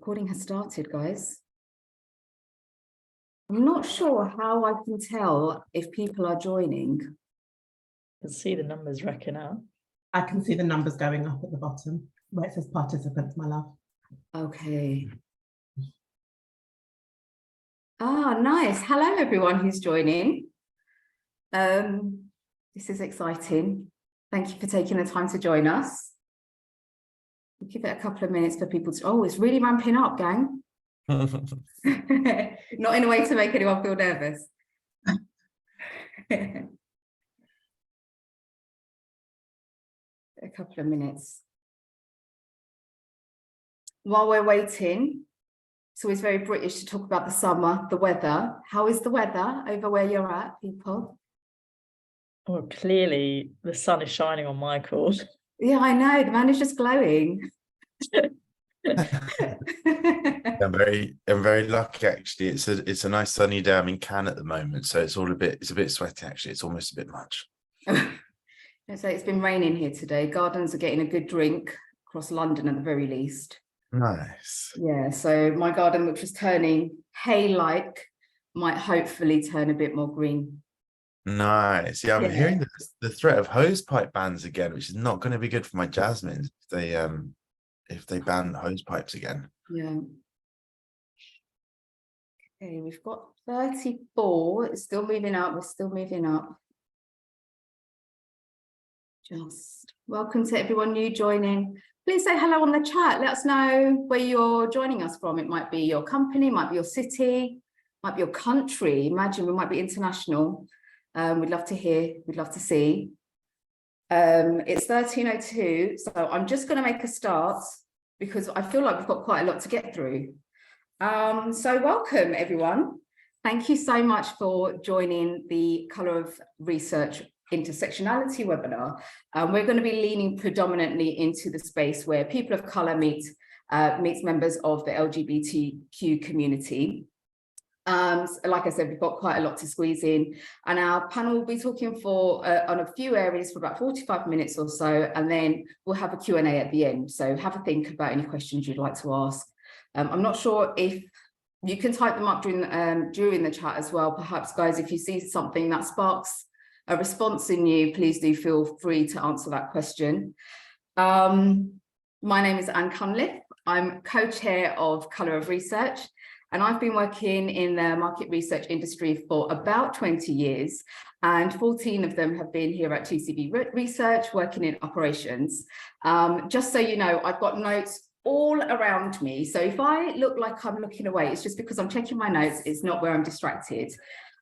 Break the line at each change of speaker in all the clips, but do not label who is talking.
Recording has started, guys. I'm not sure how I can tell if people are joining.
I can see the numbers racking up.
I can see the numbers going up at the bottom where it says participants, my love.
Okay. Ah, nice. Hello, everyone who's joining. This is exciting. Thank you for taking the time to join us. We'll give it a couple of minutes for people to... Oh, it's really ramping up, gang. Not in a way to make anyone feel nervous. A couple of minutes. While we're waiting, it's always very British to talk about the summer, the weather. How is the weather over where you're at, people?
Well, clearly the sun is shining on Michael.
Yeah, I know. The man is just glowing.
I'm very lucky actually. It's a nice sunny day. I'm in Cannes at the moment, so it's a bit sweaty actually. It's almost a bit much.
So it's been raining here today. Gardens are getting a good drink across London at the very least.
Nice.
Yeah, so my garden, which was turning hay-like, might hopefully turn a bit more green.
Nice. Yeah, I'm hearing the threat of hosepipe bans again, which is not going to be good for my jasmines if they ban hose pipes again.
Yeah. Okay, we've got 34. It's still moving up. We're still moving up. Just welcome to everyone new joining. Please say hello on the chat. Let us know where you're joining us from. It might be your company, might be your city, might be your country. Imagine we might be international. We'd love to hear, we'd love to see. It's 13:02, so I'm just going to make a start because I feel like we've got quite a lot to get through. So welcome, everyone. Thank you so much for joining the Colour of Research Intersectionality webinar. We're going to be leaning predominantly into the space where people of colour meets members of the LGBTQ community. Like I said, we've got quite a lot to squeeze in, and our panel will be talking on a few areas for about 45 minutes or so, and then we'll have a Q&A at the end. So have a think about any questions you'd like to ask. I'm not sure if you can type them up during the chat as well. Perhaps, guys, if you see something that sparks a response in you, please do feel free to answer that question. My name is Cunliffe. I'm co-chair of Colour of Research, and I've been working in the market research industry for about 20 years, and 14 of them have been here at TCB Research, working in operations. Just so you know, I've got notes all around me. So if I look like I'm looking away, it's just because I'm checking my notes. It's not where I'm distracted.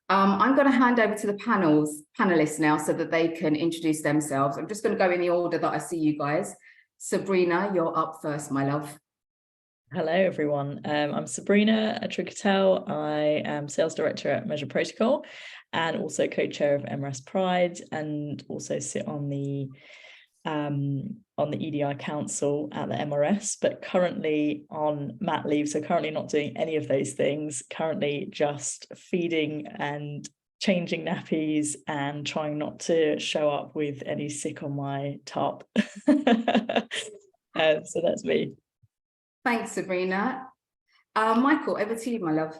I'm going to hand over to the panelists now so that they can introduce themselves. I'm just going to go in the order that I see you guys. Sabrina, you're up first, my love.
Hello, everyone. I'm Sabrina at Trinquetel. I am sales director at Measure Protocol and also co-chair of MRS Pride, and also sit on the EDI Council at the MRS, but currently on mat leave, so currently not doing any of those things, currently just feeding and changing nappies and trying not to show up with any sick on my top. So that's me.
Thanks, Sabrina. Michael, over to you, my love.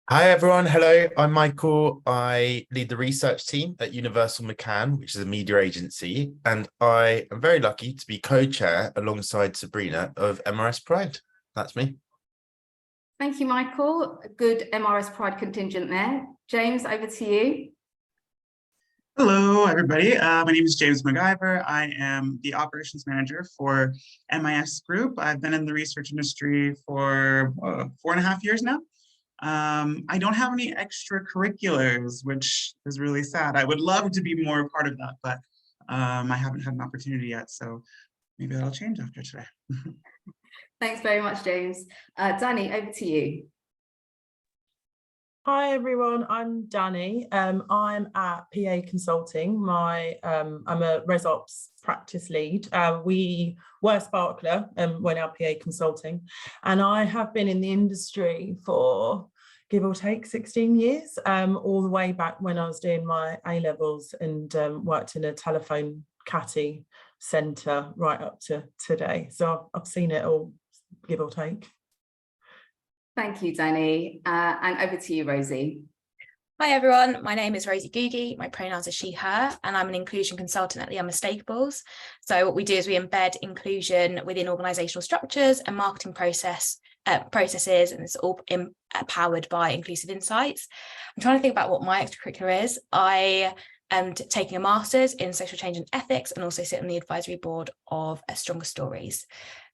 Hi everyone, hello, I'm Michael. I lead the research team at Universal McCann, which is a media agency, and I am very lucky to be co-chair alongside Sabrina of MRS Pride. That's me.
Thank you, Michael. A good MRS Pride contingent there. James, over to you.
Hello, everybody. My name is James McIver. I am the operations manager for MIS Group. I've been in the research industry for 4.5 years now. I don't have any extracurriculars, which is really sad. I would love to be more a part of that, but I haven't had an opportunity yet, so maybe that'll change after today.
Thanks very much, James. Danny, over to you.
Hi everyone, I'm Dani. I'm at PA Consulting. I'm a Res Ops practice lead. We were Sparkler, we're now PA Consulting, and I have been in the industry for give or take 16 years, all the way back when I was doing my A-levels and worked in a telephone catty centre right up to today. So I've seen it all, give or take.
Thank you, Danny. And over to you, Rosie.
Hi everyone, my name is Rosie Googie, my pronouns are she, her, and I'm an inclusion consultant at the Unmistakables. So what we do is we embed inclusion within organisational structures and marketing processes, and it's all powered by inclusive insights. I'm trying to think about what my extracurricular is. I am taking a master's in social change and ethics and also sit on the advisory board of Stronger Stories.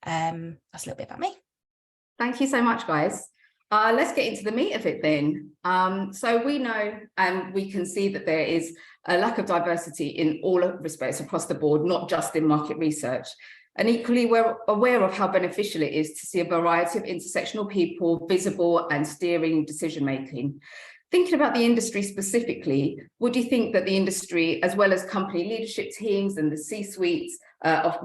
That's a little bit about me.
Thank you so much, guys. Let's get into the meat of it then. So we know and we can see that there is a lack of diversity in all respects across the board, not just in market research. And equally, we're aware of how beneficial it is to see a variety of intersectional people visible and steering decision-making. Thinking about the industry specifically, what do you think that the industry, as well as company leadership teams and the C-suites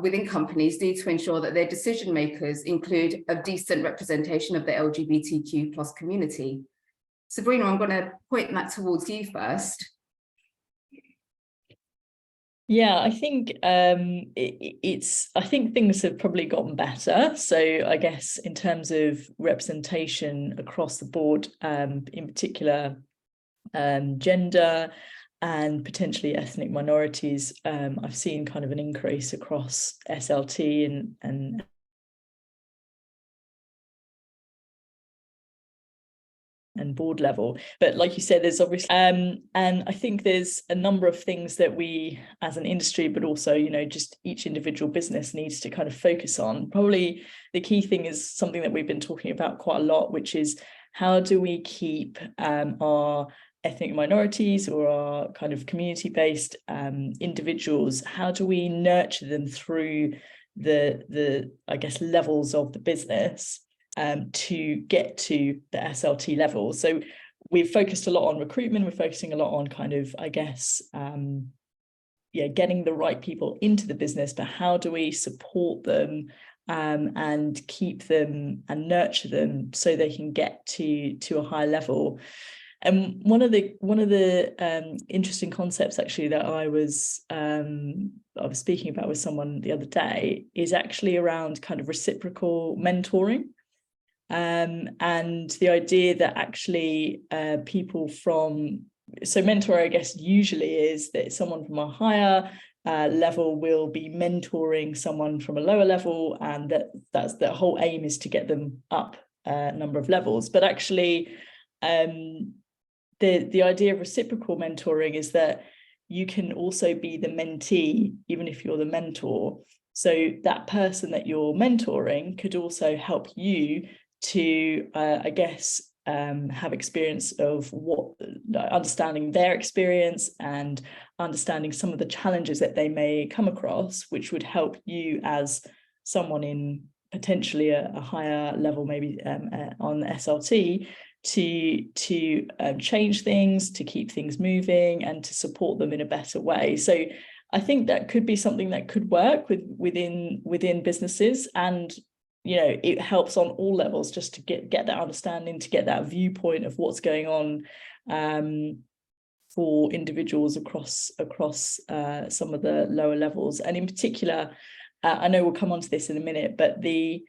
within companies, need to ensure that their decision makers include a decent representation of the LGBTQ+ community? Sabrina, I'm going to point that towards you first.
Yeah, I think I think things have probably gotten better. So I guess in terms of representation across the board, in particular gender and potentially ethnic minorities, I've seen kind of an increase across SLT and board level. But like you said, there's obviously and I think there's a number of things that we as an industry, but also, you know, just each individual business needs to kind of focus on. Probably the key thing is something that we've been talking about quite a lot, which is how do we keep our ethnic minorities or our kind of community-based individuals, how do we nurture them through the I guess levels of the business to get to the SLT level. So we've focused a lot on recruitment, we're focusing a lot on kind of, I guess, getting the right people into the business, but how do we support them and keep them and nurture them so they can get to a high level? And one of the interesting concepts actually that I was speaking about with someone the other day is actually around kind of reciprocal mentoring. And the idea that actually people from, so mentor, I guess, usually is that someone from a higher level will be mentoring someone from a lower level, and that's the whole aim is to get them up a number of levels. But actually, the idea of reciprocal mentoring is that you can also be the mentee, even if you're the mentor. So that person that you're mentoring could also help you to, I guess, have experience of understanding their experience and understanding some of the challenges that they may come across, which would help you as someone in potentially a higher level, maybe on SLT, to change things, to keep things moving, and to support them in a better way. So I think that could be something that could work within businesses, and you know, it helps on all levels just to get that understanding, to get that viewpoint of what's going on for individuals across some of the lower levels. And in particular, I know we'll come on to this in a minute, but the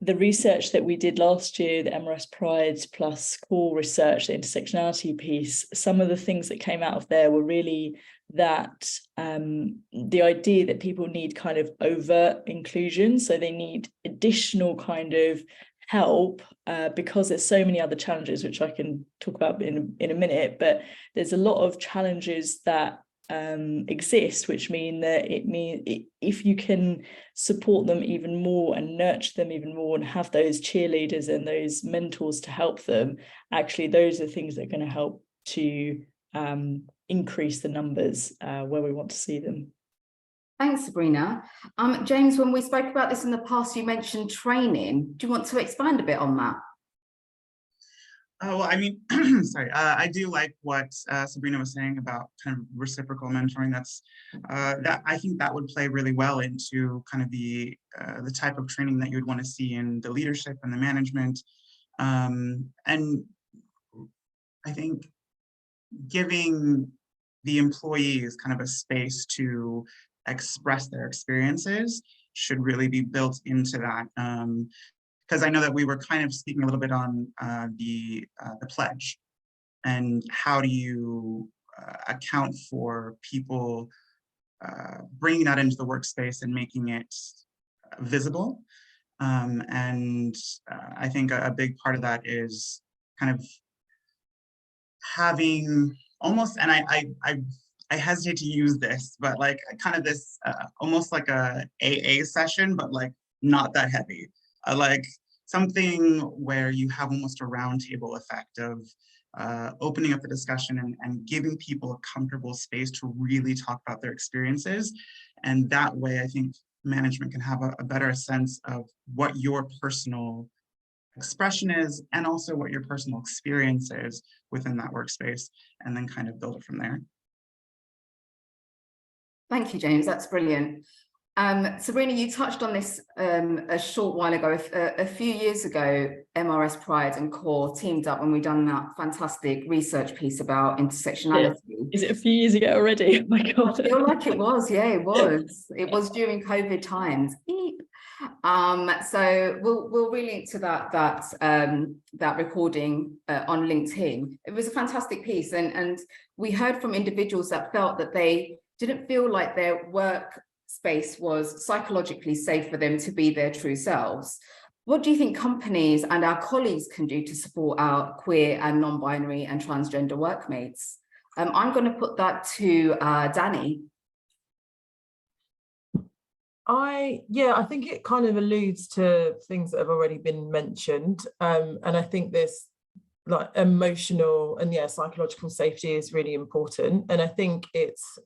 research that we did last year, the MRS Pride plus core research, the intersectionality piece, some of the things that came out of there were really that the idea that people need kind of overt inclusion, so they need additional kind of help because there's so many other challenges, which I can talk about in a minute, but there's a lot of challenges that exist, which mean that if you can support them even more and nurture them even more and have those cheerleaders and those mentors to help them, actually those are things that are going to help to increase the numbers where we want to see them.
Thanks, Sabrina. James, when we spoke about this in the past, you mentioned training. Do you want to expand a bit on that?
Well, I mean, sorry, I do like what Sabrina was saying about kind of reciprocal mentoring. That I think that would play really well into kind of the type of training that you would want to see in the leadership and the management. And I think giving the employees kind of a space to express their experiences should really be built into that. because I know that we were kind of speaking a little bit on the pledge, and how do you account for people bringing that into the workspace and making it visible. And I think a big part of that is kind of having almost, and I hesitate to use this, but like kind of this almost like a AA session, but like not that heavy. Like something where you have almost a roundtable effect of opening up the discussion and giving people a comfortable space to really talk about their experiences. And that way, I think management can have a better sense of what your personal expression is, and also what your personal experience is within that workspace, and then kind of build it from there.
Thank you, James. That's brilliant. Sabrina, you touched on this a short while ago. A few years ago, MRS Pride and CORE teamed up when we done that fantastic research piece about intersectionality.
Yeah. Is it a few years ago already? Oh my God.
I feel like it was, yeah, it was. It was during COVID times. So we'll relink to that recording on LinkedIn. It was a fantastic piece, and we heard from individuals that felt that they didn't feel like their work space was psychologically safe for them to be their true selves. What do you think companies and our colleagues can do to support our queer and non-binary and transgender workmates? I'm going to put that to Danny.
I think it kind of alludes to things that have already been mentioned, and I think this like emotional and psychological safety is really important, and I think it's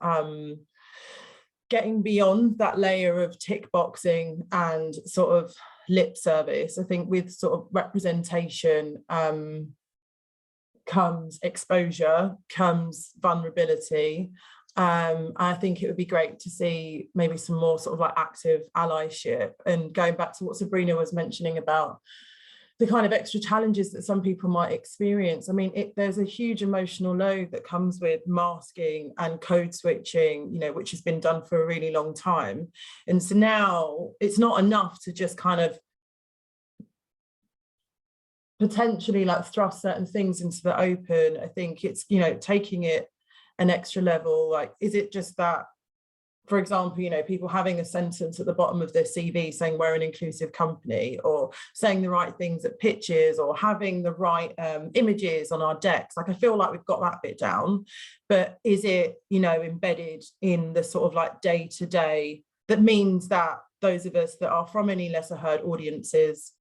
getting beyond that layer of tick boxing and sort of lip service. I think with sort of representation comes exposure, comes vulnerability. I think it would be great to see maybe some more sort of like active allyship, and going back to what Sabrina was mentioning about the kind of extra challenges that some people might experience. I mean, there's a huge emotional load that comes with masking and code switching, which has been done for a really long time. And so now it's not enough to just kind of potentially like thrust certain things into the open. I think it's, taking it an extra level. Like, is it just that, for example, people having a sentence at the bottom of their CV saying we're an inclusive company, or saying the right things at pitches, or having the right images on our decks? Like, I feel like we've got that bit down, but is it, embedded in the sort of like day-to-day that means that those of us that are from any lesser heard audiences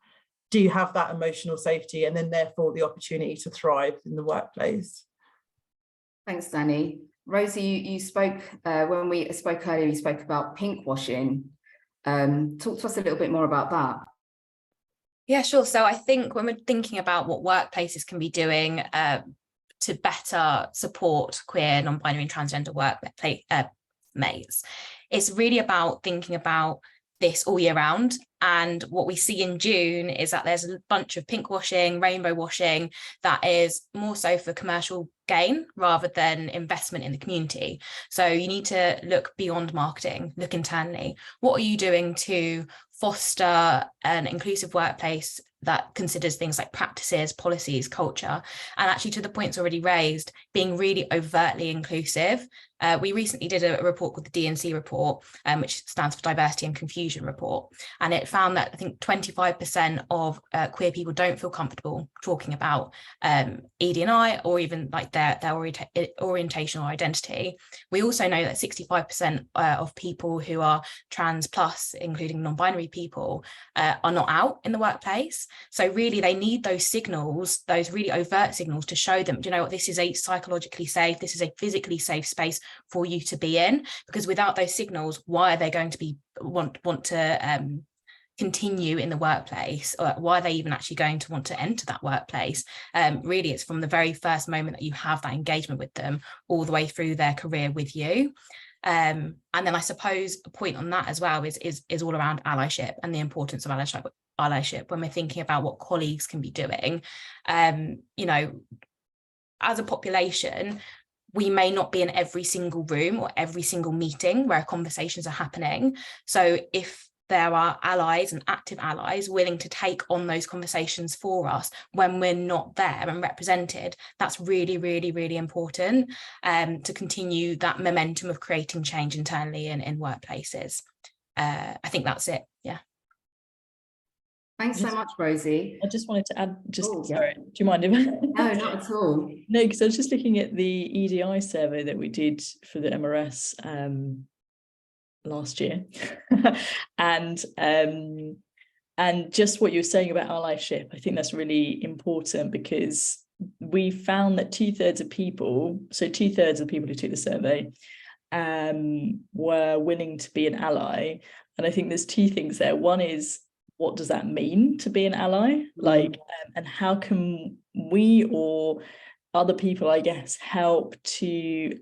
do have that emotional safety, and then therefore the opportunity to thrive in the workplace? Thanks,
Danny. Rosie, you spoke, when we spoke earlier, you spoke about pink washing. Talk to us a little bit more about that.
Yeah, sure. So I think when we're thinking about what workplaces can be doing to better support queer, non-binary and transgender workmates, it's really about thinking about this all year round. And what we see in June is that there's a bunch of pink washing, rainbow washing that is more so for commercial gain rather than investment in the community. So you need to look beyond marketing, look internally. What are you doing to foster an inclusive workplace that considers things like practices, policies, culture, and actually, to the points already raised, being really overtly inclusive. We recently did a report called the DNC report, which stands for Diversity and Confusion Report, and it found that I think 25% of queer people don't feel comfortable talking about ED&I or even like their orientation or identity. We also know that 65% of people who are trans plus, including non-binary people, are not out in the workplace. So really, they need those signals, those really overt signals, to show them, do you know what, this is a psychologically safe, this is a physically safe space for you to be in. Because without those signals, why are they going to want to continue in the workplace, or why are they even actually going to want to enter that workplace? Really, it's from the very first moment that you have that engagement with them all the way through their career with you. And then I suppose a point on that as well is all around allyship and the importance of allyship when we're thinking about what colleagues can be doing. As a population, we may not be in every single room or every single meeting where conversations are happening. So if there are allies and active allies willing to take on those conversations for us when we're not there and represented. That's really, really, really important to continue that momentum of creating change internally in workplaces. I think that's it. Yeah.
Thanks so much, Rosie.
I just wanted to add, sorry,
Yeah.
do you mind if
No, not at all.
No, because I was just looking at the EDI survey that we did for the MRS last year. and just what you were saying about allyship, I think that's really important, because we found that 2/3 of people, so 2/3 of the people who took the survey were willing to be an ally. And I think there's two things there. One is, what does that mean to be an ally? Like, and how can we or other people, I guess, help to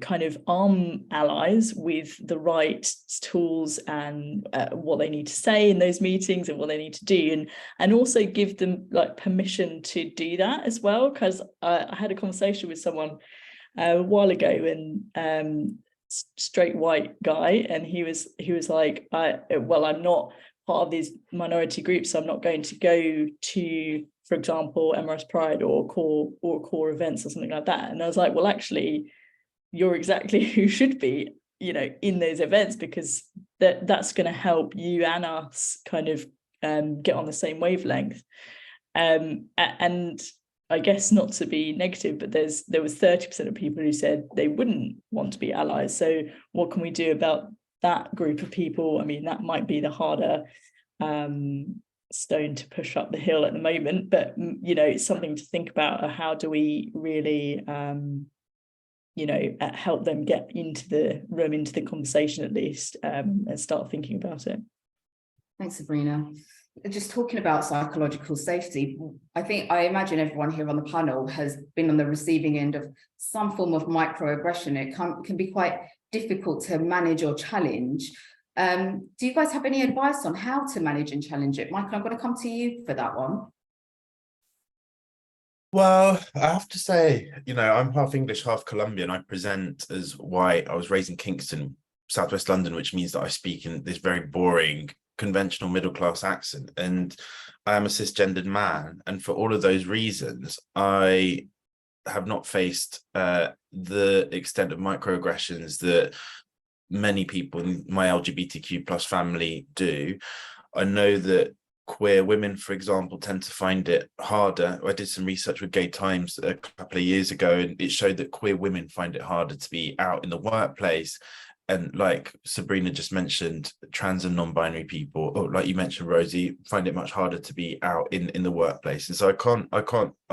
kind of arm allies with the right tools and what they need to say in those meetings and what they need to do, and also give them like permission to do that as well. Because I had a conversation with someone a while ago, and straight white guy, and he was like, I'm not part of these minority groups, so I'm not going to go to, for example, MRS Pride or core events or something like that. And I was like, well, actually, you're exactly who should be, in those events, because that's going to help you and us kind of get on the same wavelength. And I guess, not to be negative, but there was 30% of people who said they wouldn't want to be allies. So what can we do about that group of people? I mean, that might be the harder stone to push up the hill at the moment, but it's something to think about. How do we really help them get into the room, into the conversation at least, and start thinking about it.
Thanks, Sabrina. Just talking about psychological safety, I imagine everyone here on the panel has been on the receiving end of some form of microaggression. It can be quite difficult to manage or challenge. Do you guys have any advice on how to manage and challenge it? Michael, I'm going to come to you for that one.
Well, I have to say, I'm half English, half Colombian. I present as white. I was raised in Kingston, Southwest London, which means that I speak in this very boring, conventional middle-class accent. And I am a cisgendered man. And for all of those reasons, I have not faced the extent of microaggressions that many people in my LGBTQ plus family do. I know that queer women, for example, tend to find it harder. I did some research with Gay Times a couple of years ago, and it showed that queer women find it harder to be out in the workplace. And like Sabrina just mentioned, trans and non-binary people, or like you mentioned, Rosie, find it much harder to be out in the workplace. And so I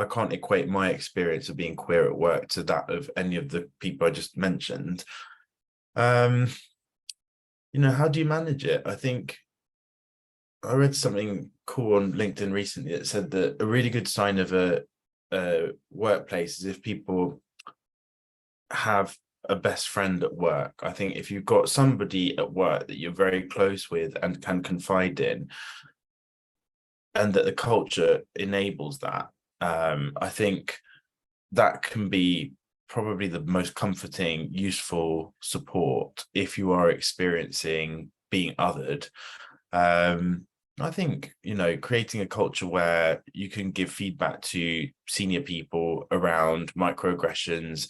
can't equate my experience of being queer at work to that of any of the people I just mentioned. How do you manage it? I think I read something cool on LinkedIn recently that said that a really good sign of a workplace is if people have a best friend at work. I think if you've got somebody at work that you're very close with and can confide in, and that the culture enables that, I think that can be probably the most comforting, useful support if you are experiencing being othered. I think, creating a culture where you can give feedback to senior people around microaggressions,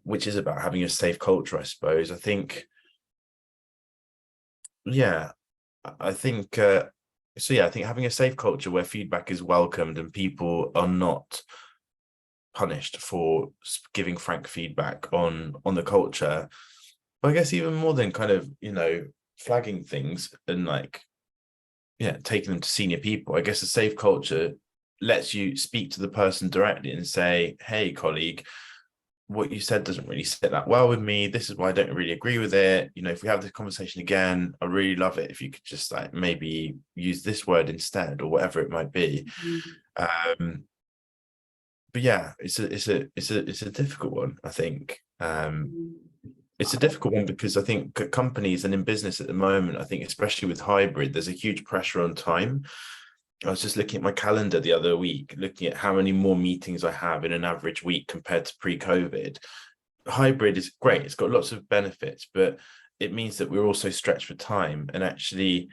which is about having a safe culture, I suppose. I think, I think having a safe culture where feedback is welcomed and people are not punished for giving frank feedback on the culture. But I guess even more than kind of, flagging things and taking them to senior people, I guess a safe culture lets you speak to the person directly and say, hey, colleague, what you said doesn't really sit that well with me. This is why I don't really agree with it. If we have this conversation again, I really love it if you could just maybe use this word instead, or whatever it might be. But yeah, it's a difficult one, I think. It's a difficult one because I think companies and in business at the moment, I think especially with hybrid, there's a huge pressure on time. I was just looking at my calendar the other week, looking at how many more meetings I have in an average week compared to pre-COVID. Hybrid is great. It's got lots of benefits, but it means that we're also stretched for time, and actually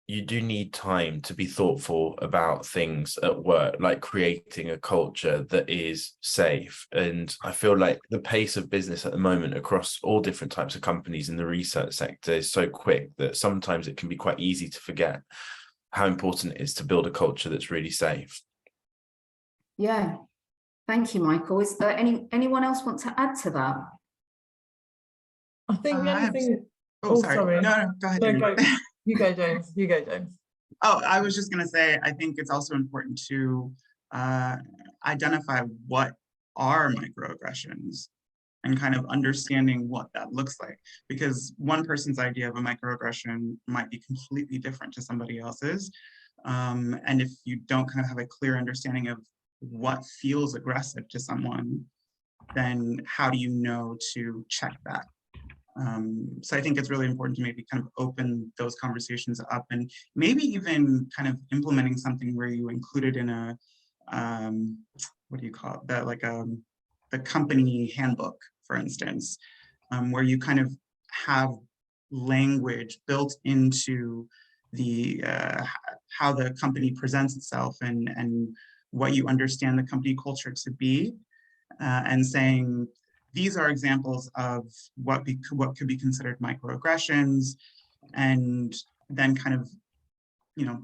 you do need time to be thoughtful about things at work, like creating a culture that is safe. And I feel like the pace of business at the moment across all different types of companies in the research sector is so quick that sometimes it can be quite easy to forget how important it is to build a culture that's really safe.
Yeah, thank you, Michael. Is there anyone else want to add to that?
I think the only thing.
Oh, sorry. No, go ahead.
No, you go, James. You go, James.
Oh, I was just going to say, I think it's also important to identify what are microaggressions and kind of understanding what that looks like, because one person's idea of a microaggression might be completely different to somebody else's. And if you don't kind of have a clear understanding of what feels aggressive to someone, then how do you know to check that? So I think it's really important to maybe kind of open those conversations up, and maybe even kind of implementing something where you include it in a, what do you call it? That, like the company handbook, for instance, where you kind of have language built into the how the company presents itself and what you understand the company culture to be, and saying, these are examples of what could be considered microaggressions, and then kind of,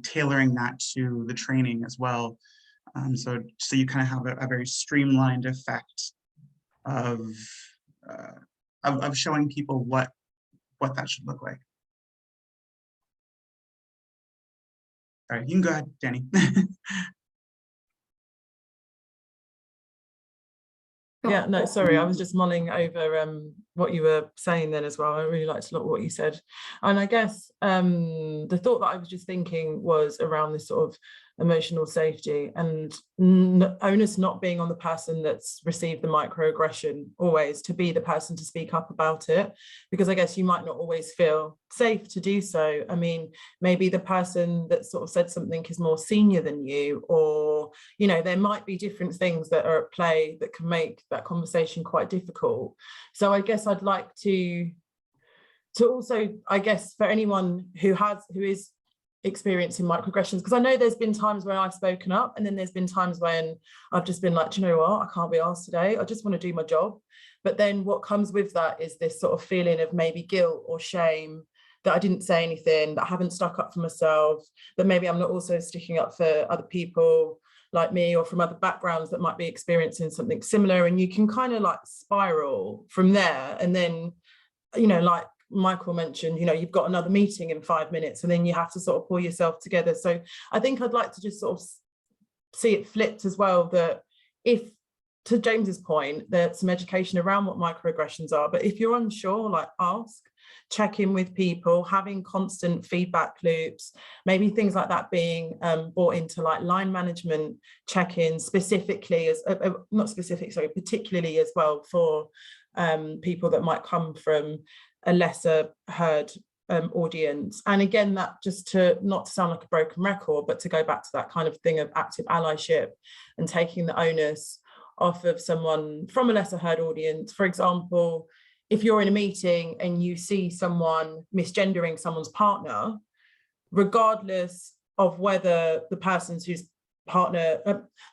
tailoring that to the training as well. So you kind of have a very streamlined effect of showing people what that should look like. All right, you can go ahead, Danny.
Yeah, no, sorry, I was just mulling over what you were saying then as well. I really liked a lot of what you said. And I guess the thought that I was just thinking was around this sort of emotional safety and onus not being on the person that's received the microaggression always to be the person to speak up about it, because I guess you might not always feel safe to do so. I mean, maybe the person that sort of said something is more senior than you, or there might be different things that are at play that can make that conversation quite difficult. So I guess I'd like to also, I guess, for anyone who is experiencing microaggressions, because I know there's been times when I've spoken up, and then there's been times when I've just been like, do you know what, I can't be asked today, I just want to do my job. But then what comes with that is this sort of feeling of maybe guilt or shame that I didn't say anything, that I haven't stuck up for myself, that maybe I'm not also sticking up for other people like me or from other backgrounds that might be experiencing something similar. And you can kind of like spiral from there. And then, like Michael mentioned, you've got another meeting in 5 minutes, and then you have to sort of pull yourself together. So I think I'd like to just sort of see it flipped as well, that if, to James's point, there's some education around what microaggressions are, but if you're unsure, like ask, check in with people, having constant feedback loops, maybe things like that being brought into like line management check-ins specifically particularly as well for people that might come from a lesser heard audience. And again, that just to not to sound like a broken record, but to go back to that kind of thing of active allyship and taking the onus off of someone from a lesser heard audience. For example, if you're in a meeting and you see someone misgendering someone's partner, regardless of whether the person's whose partner,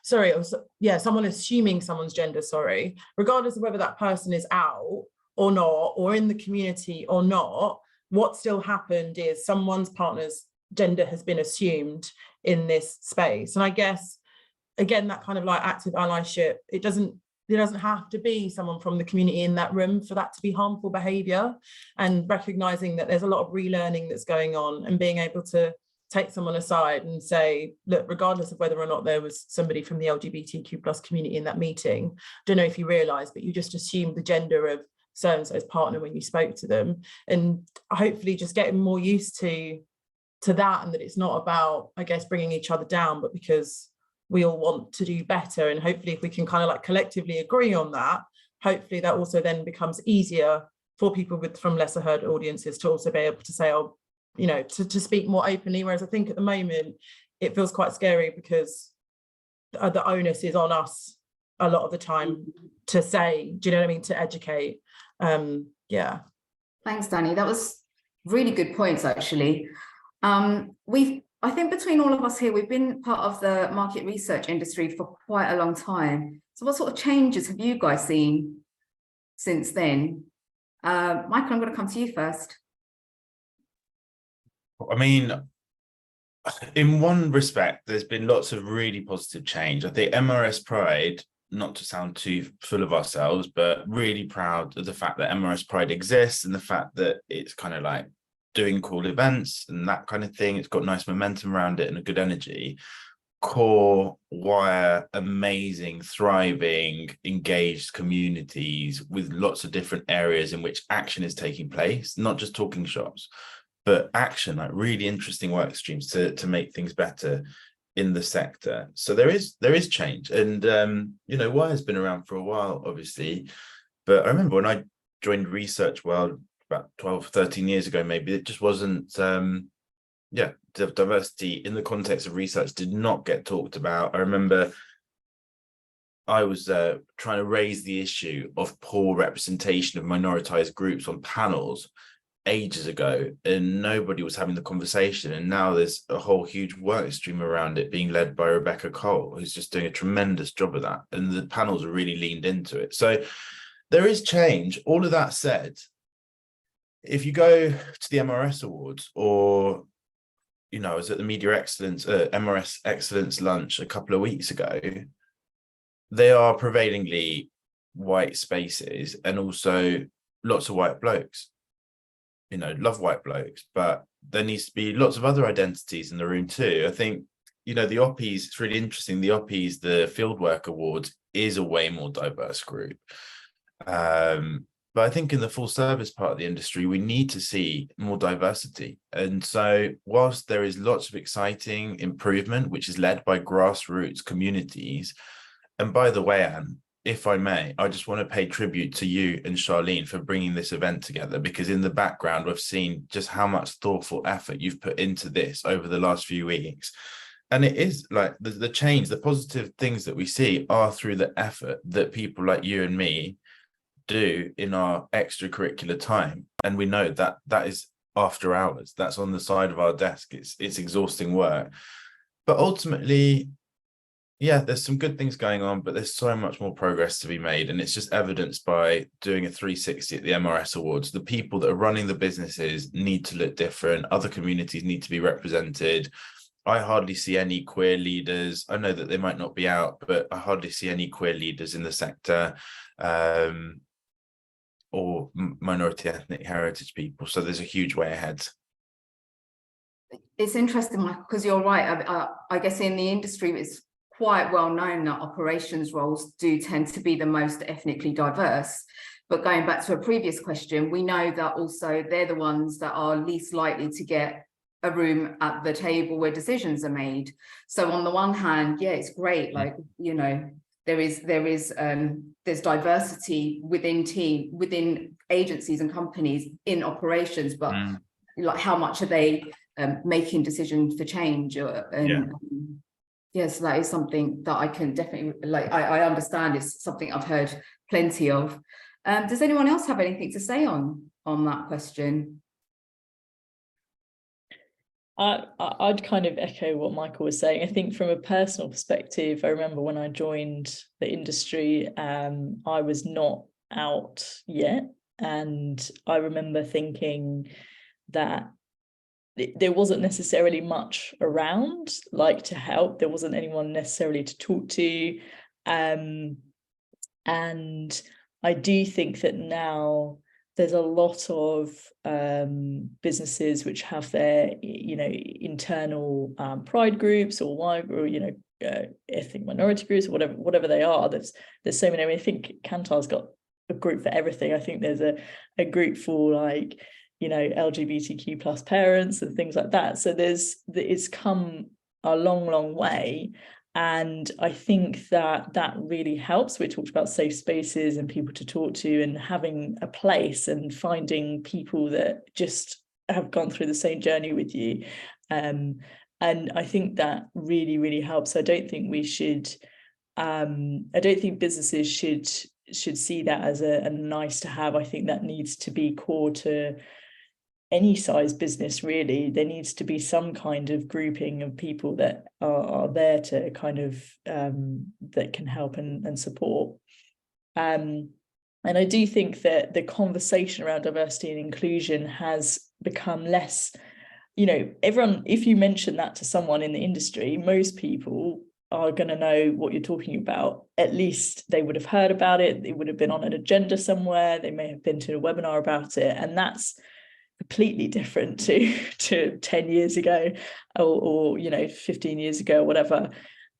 someone assuming someone's gender, regardless of whether that person is out or not, or in the community or not, what still happened is someone's partner's gender has been assumed in this space. And I guess, again, that kind of like active allyship, it doesn't have to be someone from the community in that room for that to be harmful behaviour, and recognising that there's a lot of relearning that's going on, and being able to take someone aside and say, look, regardless of whether or not there was somebody from the LGBTQ plus community in that meeting, I don't know if you realise, but you just assumed the gender of so-and-so's partner when you spoke to them. And hopefully just getting more used to that, and that it's not about, I guess, bringing each other down, but because we all want to do better. And hopefully if we can kind of like collectively agree on that, hopefully that also then becomes easier for people from lesser heard audiences to also be able to say, to speak more openly. Whereas I think at the moment it feels quite scary because the onus is on us a lot of the time to say, do you know what I mean, to educate.
Thanks, Danny. That was really good points, actually. I think between all of us here, we've been part of the market research industry for quite a long time. So what sort of changes have you guys seen since then? Michael, I'm going to come to you first.
I mean, in one respect, there's been lots of really positive change. I think MRS Pride, not to sound too full of ourselves, but really proud of the fact that MRS Pride exists and the fact that it's kind of like doing cool events and that kind of thing. It's got nice momentum around it and a good energy. Core, wire, amazing, thriving, engaged communities with lots of different areas in which action is taking place, not just talking shops, but action, like really interesting work streams to make things better in the sector. So there is change. And wire has been around for a while, obviously. But I remember when I joined Research World about 12, 13 years ago, maybe, it just wasn't, diversity in the context of research did not get talked about. I remember I was trying to raise the issue of poor representation of minoritized groups on panels ages ago, and nobody was having the conversation. And now there's a whole huge work stream around it being led by Rebecca Cole, who's just doing a tremendous job of that. And the panels are really leaned into it. So there is change. All of that said, if you go to the MRS Awards, or I was at the Media Excellence, MRS Excellence lunch a couple of weeks ago, they are prevailingly white spaces and also lots of white blokes. Love white blokes, but there needs to be lots of other identities in the room too. I think, the OPPEs, it's really interesting. The OPPEs, the Fieldwork Awards, is a way more diverse group. But I think in the full service part of the industry, we need to see more diversity. And so whilst there is lots of exciting improvement, which is led by grassroots communities, and by the way, Anne, if I may, I just want to pay tribute to you and Charlene for bringing this event together, because in the background, we've seen just how much thoughtful effort you've put into this over the last few weeks. And it is like the change, the positive things that we see are through the effort that people like you and me do in our extracurricular time. And we know that that is after hours. That's on the side of our desk. It's exhausting work. But ultimately, there's some good things going on, but there's so much more progress to be made. And it's just evidenced by doing a 360 at the MRS Awards. The people that are running the businesses need to look different. Other communities need to be represented. I hardly see any queer leaders. I know that they might not be out, but I hardly see any queer leaders in the sector, or minority ethnic heritage people. So there's a huge way ahead.
It's interesting, Michael, because you're right. I guess in the industry, it's quite well known that operations roles do tend to be the most ethnically diverse. But going back to a previous question, we know that also they're the ones that are least likely to get a room at the table where decisions are made. So on the one hand, it's great. Like, there's diversity within agencies and companies in operations, but like how much are they making decisions for change? Yes, that is something that I can definitely I understand. It's something I've heard plenty of. Does anyone else have anything to say on that question?
I'd kind of echo what Michael was saying. I think from a personal perspective, I remember when I joined the industry, I was not out yet. And I remember thinking that there wasn't necessarily much around to help. There wasn't anyone necessarily to talk to. And I do think that now there's a lot of businesses which have their, internal pride groups or ethnic minority groups or whatever they are. There's so many. I think Kantar's got a group for everything. I think there's a group for LGBTQ plus parents and things like that. So it's come a long way. And I think that really helps. We talked about safe spaces and people to talk to and having a place and finding people that just have gone through the same journey with you. And I think that really, really helps. I don't think businesses should should see that as a nice to have. I think that needs to be core to any size business, really. There needs to be some kind of grouping of people that are there to kind of that can help and support. And I do think that the conversation around diversity and inclusion has become less, you know, everyone, if you mention that to someone in the industry, most people are going to know what you're talking about. At least they would have heard about it. It would have been on an agenda somewhere. They may have been to a webinar about it. And that's completely different to 10 years ago or you know, 15 years ago or whatever.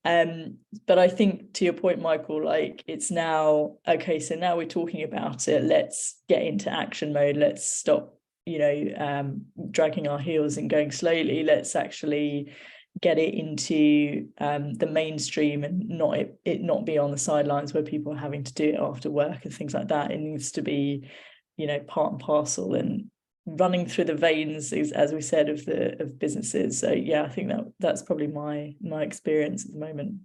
But I think, to your point, Michael, like, it's now, okay, so now we're talking about it, let's get into action mode, let's stop, you know, dragging our heels and going slowly. Let's actually get it into the mainstream and not be on the sidelines where people are having to do it after work and things like that. It needs to be, you know, part and parcel and running through the veins, as we said, of businesses. So yeah, I think that's probably my experience at the moment.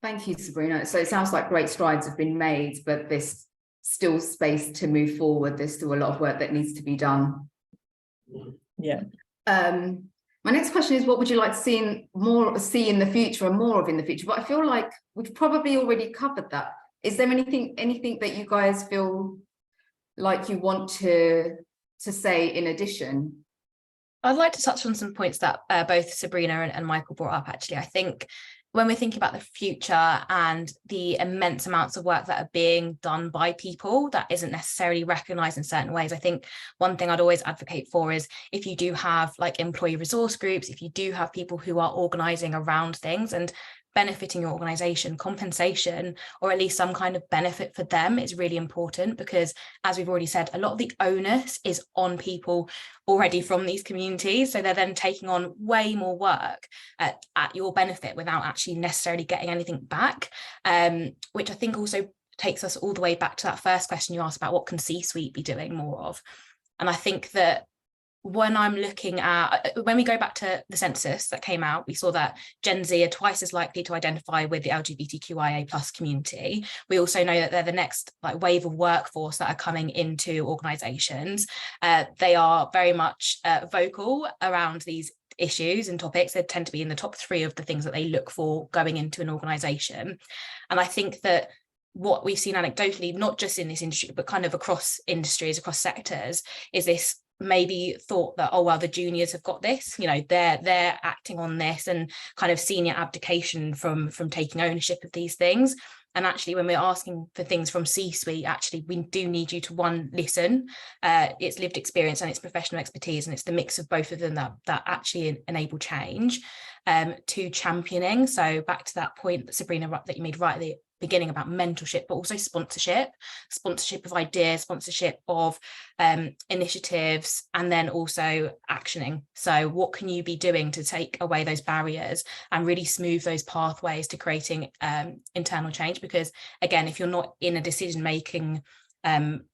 Thank you, Sabrina. So it sounds like great strides have been made, but there's still space to move forward. There's still a lot of work that needs to be done.
Yeah.
My next question is, what would you like to see in the future and more of in the future? But I feel like we've probably already covered that. Is there anything that you guys feel like you want to say in addition?
I'd like to touch on some points that both Sabrina and Michael brought up, actually. I think when we're thinking about the future and the immense amounts of work that are being done by people that isn't necessarily recognised in certain ways, I think one thing I'd always advocate for is, if you do have like employee resource groups, if you do have people who are organising around things and benefiting your organisation, compensation or at least some kind of benefit for them is really important, because as we've already said, a lot of the onus is on people already from these communities, so they're then taking on way more work at your benefit without actually necessarily getting anything back, which I think also takes us all the way back to that first question you asked about what can C-suite be doing more of. And I think that when I'm looking at, when we go back to the census that came out, we saw that Gen Z are twice as likely to identify with the LGBTQIA+ community. We also know that they're the next like wave of workforce that are coming into organisations. They are very much vocal around these issues and topics. They tend to be in the top 3 of the things that they look for going into an organisation. And I think that what we've seen anecdotally, not just in this industry, but kind of across industries, across sectors, is this maybe thought that, oh well, the juniors have got this, you know, they're acting on this, and kind of senior abdication from taking ownership of these things. And actually, when we're asking for things from C-suite, actually we do need you to, one, listen. It's lived experience and it's professional expertise, and it's the mix of both of them that actually enable change. To championing, so back to that point that Sabrina that you made right at the beginning about mentorship, but also sponsorship of ideas, sponsorship of initiatives, and then also actioning. So what can you be doing to take away those barriers and really smooth those pathways to creating internal change? Because again, if you're not in a decision-making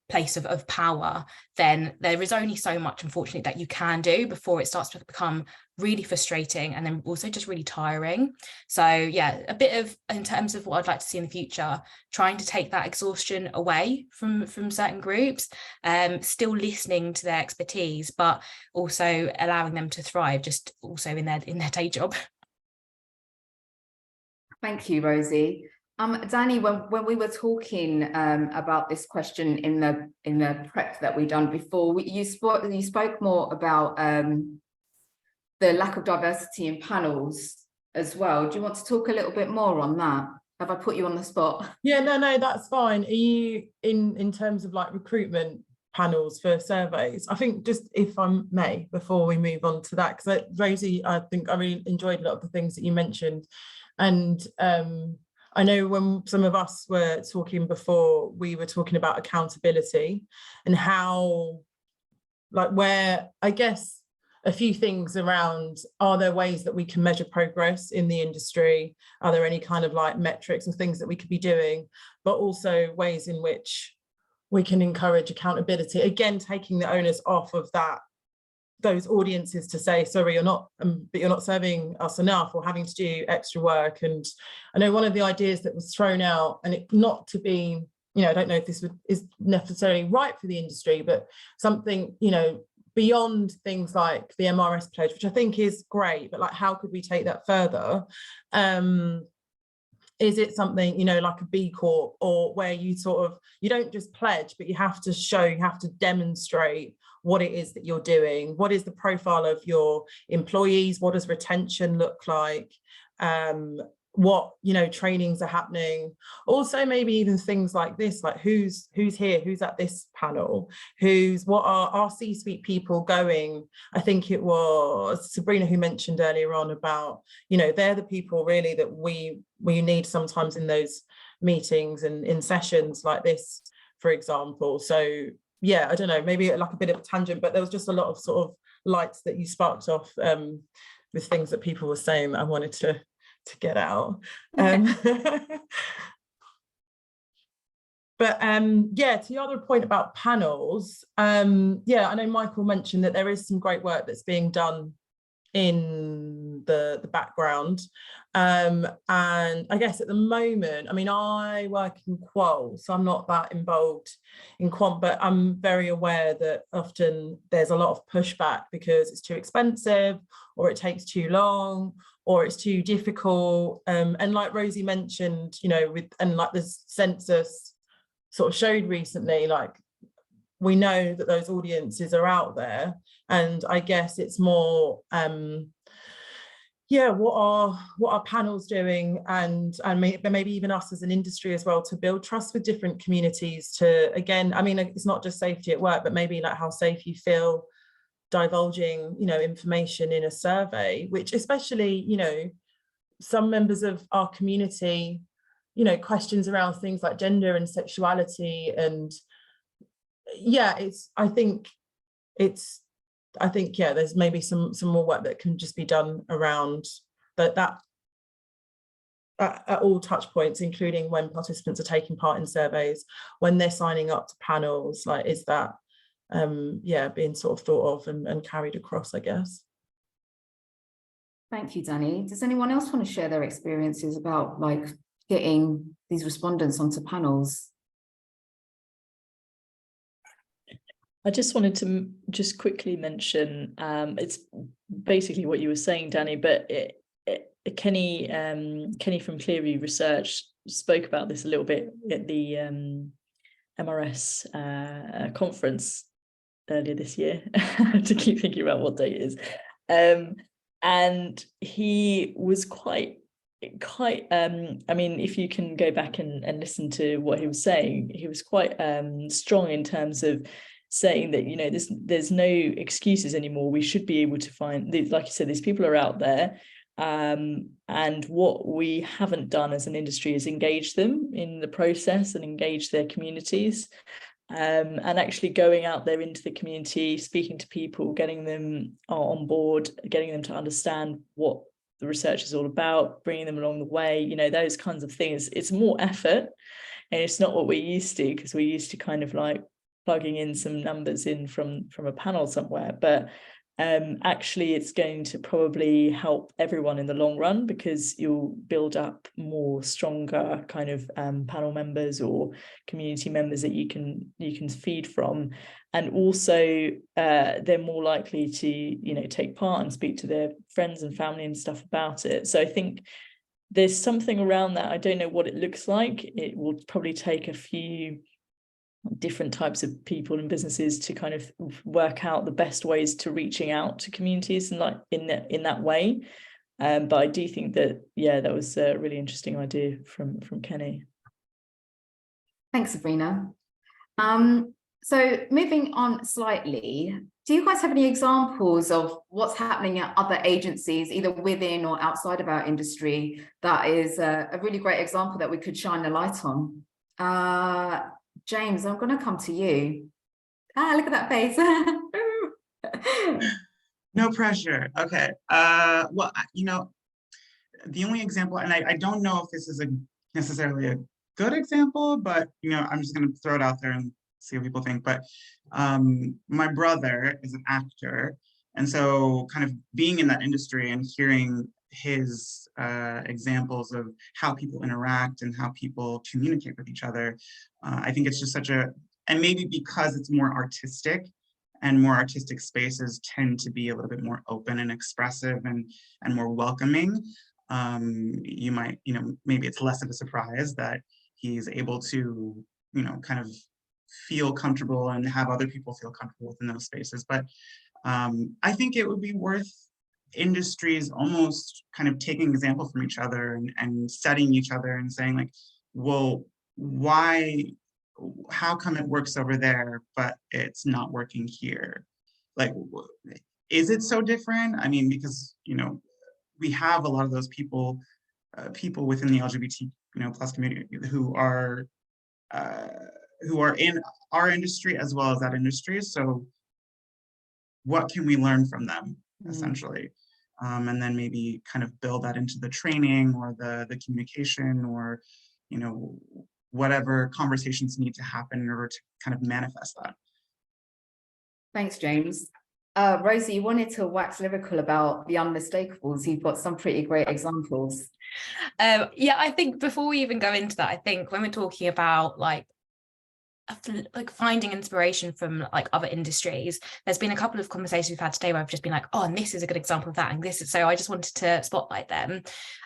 place of power, then there is only so much, unfortunately, that you can do before it starts to become really frustrating and then also just really tiring. So yeah, a bit of, in terms of what I'd like to see in the future, trying to take that exhaustion away from certain groups, still listening to their expertise, but also allowing them to thrive just also in their day job.
Thank you, Rosie. Danny, when we were talking about this question in the prep that we done before, you spoke more about the lack of diversity in panels as well. Do you want to talk a little bit more on that? Have I put you on the spot?
Yeah, no, that's fine. Are you in terms of like recruitment panels for surveys? I think, just if I may, before we move on to that, because Rosie, I think I really enjoyed a lot of the things that you mentioned, and I know when some of us were talking before, we were talking about accountability and how, like, where, I guess, a few things around, are there ways that we can measure progress in the industry? Are there any kind of like metrics or things that we could be doing? But also ways in which we can encourage accountability, again, taking the onus off of that those audiences to say, sorry, you're not, but you're not serving us enough, or having to do extra work. And I know one of the ideas that was thrown out, and it not to be, you know, I don't know if this is necessarily right for the industry, but something, you know, beyond things like the MRS pledge, which I think is great, but like, how could we take that further? Is it something, you know, like a B Corp, or where you sort of, you don't just pledge, but you have to show, you have to demonstrate what it is that you're doing. What is the profile of your employees? What does retention look like? What, you know, trainings are happening? Also, maybe even things like this, like who's here, who's at this panel, what are our C-suite people going? I think it was Sabrina who mentioned earlier on about, you know, they're the people really that we need sometimes in those meetings and in sessions like this, for example. So yeah, I don't know, maybe like a bit of a tangent, but there was just a lot of sort of lights that you sparked off with things that people were saying that I wanted to get out. But yeah, to the other point about panels, yeah, I know Michael mentioned that there is some great work that's being done in the background, and I guess at the moment, I mean, I work in qual, so I'm not that involved in quant, but I'm very aware that often there's a lot of pushback because it's too expensive, or it takes too long, or it's too difficult, and like Rosie mentioned, you know, and like the census sort of showed recently, like we know that those audiences are out there, and I guess it's more yeah, what are panels doing, and maybe even us as an industry as well, to build trust with different communities, to, again, I mean, it's not just safety at work, but maybe like how safe you feel divulging, you know, information in a survey, which especially, you know, some members of our community, you know, questions around things like gender and sexuality, and yeah, I think yeah, there's maybe some more work that can just be done around that at all touch points, including when participants are taking part in surveys, when they're signing up to panels, like, is that yeah, being sort of thought of and carried across, I guess.
Thank you, Danny. Does anyone else want to share their experiences about like getting these respondents onto panels?
I just wanted to just quickly mention, it's basically what you were saying, Danny, but Kenny from Clearview Research spoke about this a little bit at the MRS conference earlier this year, to keep thinking about what date it is. And he was quite I mean, if you can go back and listen to what he was saying, he was quite strong in terms of saying that, you know, there's no excuses anymore. We should be able to find, like you said, these people are out there, and what we haven't done as an industry is engage them in the process and engage their communities, and actually going out there into the community, speaking to people, getting them on board, getting them to understand what the research is all about, bringing them along the way, you know, those kinds of things. It's more effort, and it's not what we're used to, because we're used to kind of like plugging in some numbers in from a panel somewhere, but actually it's going to probably help everyone in the long run, because you'll build up more stronger kind of panel members or community members that you can feed from, and also they're more likely to, you know, take part and speak to their friends and family and stuff about it. So I think there's something around that. I don't know what it looks like. It will probably take a few different types of people and businesses to kind of work out the best ways to reaching out to communities and like in that way, but I do think that, yeah, that was a really interesting idea from Kenny. Thanks,
Sabrina. So moving on slightly, do you guys have any examples of what's happening at other agencies, either within or outside of our industry, that is a really great example that we could shine a light on? James, I'm going to come to you. Look at that face.
No pressure. Okay. Well, you know, the only example, and I don't know if this is necessarily a good example, but, you know, I'm just going to throw it out there and see what people think. But my brother is an actor, And so kind of being in that industry and hearing his examples of how people interact and how people communicate with each other, I think it's just such a, and maybe because it's more artistic, and more artistic spaces tend to be a little bit more open and expressive and more welcoming. You might, maybe it's less of a surprise that he's able to, kind of feel comfortable and have other people feel comfortable within those spaces. But I think it would be worth industries almost kind of taking example from each other and studying each other and saying like, well, how come it works over there, but it's not working here? Like, is it so different? I mean, because, we have a lot of those people within the LGBT, plus community who are in our industry as well as that industry. So what can we learn from them, essentially? And then maybe kind of build that into the training or the communication or, whatever conversations need to happen in order to kind of manifest that.
Thanks, James. Rosie, you wanted to wax lyrical about the Unmistakables. You've got some pretty great examples.
Yeah, I think before we even go into that, I think when we're talking about like finding inspiration from like other industries, there's been a couple of conversations we've had today where I've just been like, oh, and this is a good example of that, and this is, so I just wanted to spotlight them.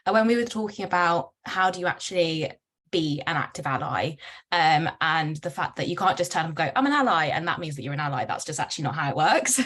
When we were talking about how do you actually be an active ally, and the fact that you can't just turn and go, I'm an ally, and that means that you're an ally. That's just actually not how it works.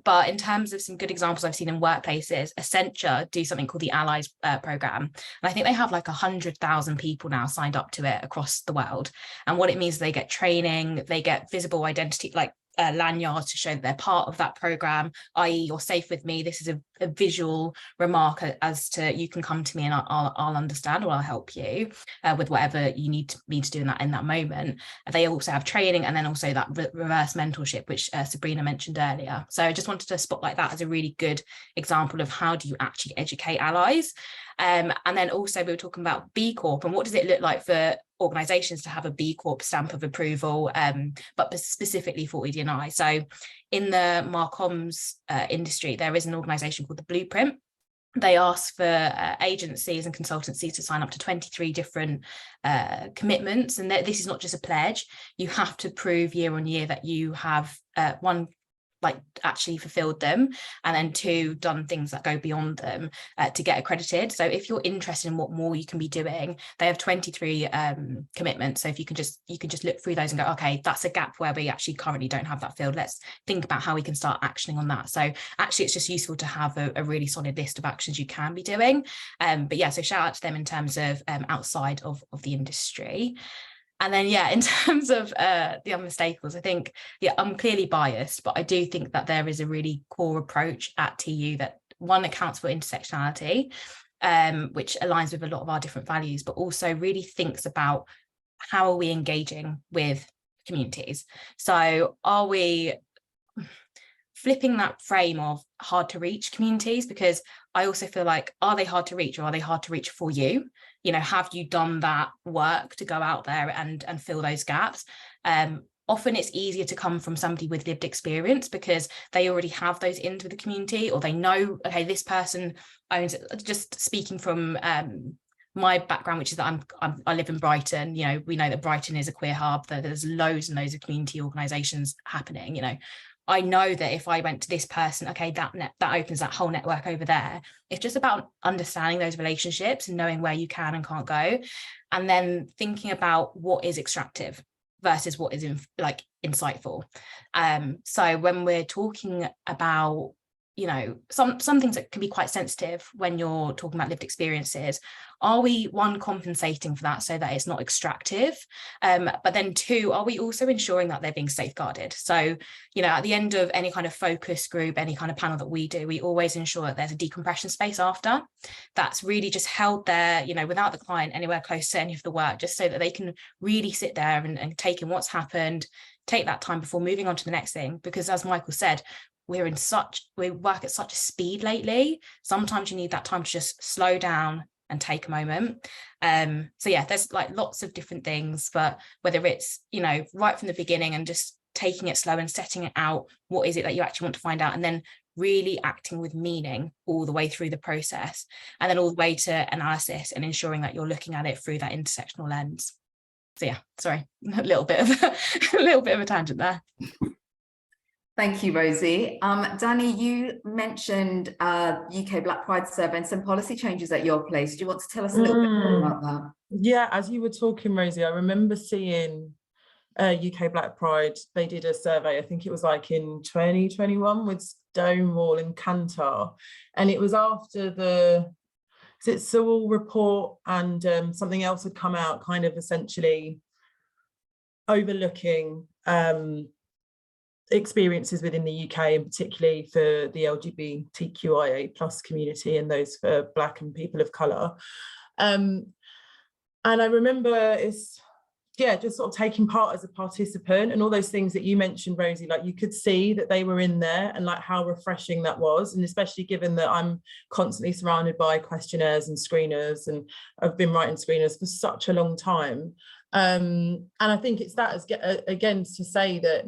But in terms of some good examples I've seen in workplaces, Accenture do something called the Allies program, and I think they have like 100,000 people now signed up to it across the world. And what it means, they get training, they get visible identity, like lanyards to show that they're part of that program, i.e. you're safe with me. This is a visual remark as to you can come to me and I'll understand, or I'll help you with whatever you need me to do in that moment. They also have training, and then also that reverse mentorship, which Sabrina mentioned earlier. So I just wanted to spotlight that as a really good example of how do you actually educate allies. And then also we were talking about B Corp and what does it look like for organizations to have a B Corp stamp of approval, but specifically for ED&I. So in the Marcoms industry, there is an organization called the Blueprint. They ask for agencies and consultancies to sign up to 23 different commitments. And this is not just a pledge. You have to prove year on year that you have one, like actually fulfilled them, and then two, done things that go beyond them to get accredited. So if you're interested in what more you can be doing, they have 23 commitments. So if you can just look through those and go, okay, that's a gap where we actually currently don't have that filled. Let's think about how we can start actioning on that. So actually it's just useful to have a really solid list of actions you can be doing. But yeah, so shout out to them in terms of outside of the industry. And then, yeah, in terms of the Unmistakables, I think, yeah, I'm clearly biased, but I do think that there is a really core approach at TU that one accounts for intersectionality, which aligns with a lot of our different values, but also really thinks about how are we engaging with communities. So are we flipping that frame of hard to reach communities? Because I also feel like, are they hard to reach, or are they hard to reach for you? Have you done that work to go out there and fill those gaps? Often it's easier to come from somebody with lived experience because they already have those ins with the community, or they know, okay, this person owns it. Just speaking from my background, which is that I live in Brighton. We know that Brighton is a queer hub, that there's loads and loads of community organisations happening. I know that if I went to this person, okay, that opens that whole network over there. It's just about understanding those relationships and knowing where you can and can't go, and then thinking about what is extractive versus what is insightful. So when we're talking about, some things that can be quite sensitive when you're talking about lived experiences, are we, one, compensating for that so that it's not extractive? But then two, are we also ensuring that they're being safeguarded? So, at the end of any kind of focus group, any kind of panel that we do, we always ensure that there's a decompression space after. That's really just held there, without the client anywhere close to any of the work, just so that they can really sit there and take in what's happened, take that time before moving on to the next thing. Because as Michael said, we work at such a speed lately. Sometimes you need that time to just slow down and take a moment. So yeah, there's lots of different things, but whether it's, right from the beginning and just taking it slow and setting it out, what is it that you actually want to find out, and then really acting with meaning all the way through the process, and then all the way to analysis and ensuring that you're looking at it through that intersectional lens. So yeah, sorry, a little bit of a tangent there.
Thank you, Rosie. Danny, you mentioned UK Black Pride survey and some policy changes at your place. Do you want to tell us a little bit more about that?
Yeah, as you were talking, Rosie, I remember seeing UK Black Pride. They did a survey, I think it was like in 2021 with Stonewall and Kantar, and it was after the Sewell report, and something else had come out, kind of essentially overlooking experiences within the UK, and particularly for the LGBTQIA plus community and those for Black and people of colour. And I remember just sort of taking part as a participant, and all those things that you mentioned, Rosie, like you could see that they were in there, and like how refreshing that was. And especially given that I'm constantly surrounded by questionnaires and screeners, and I've been writing screeners for such a long time. And I think it's that, as again, to say that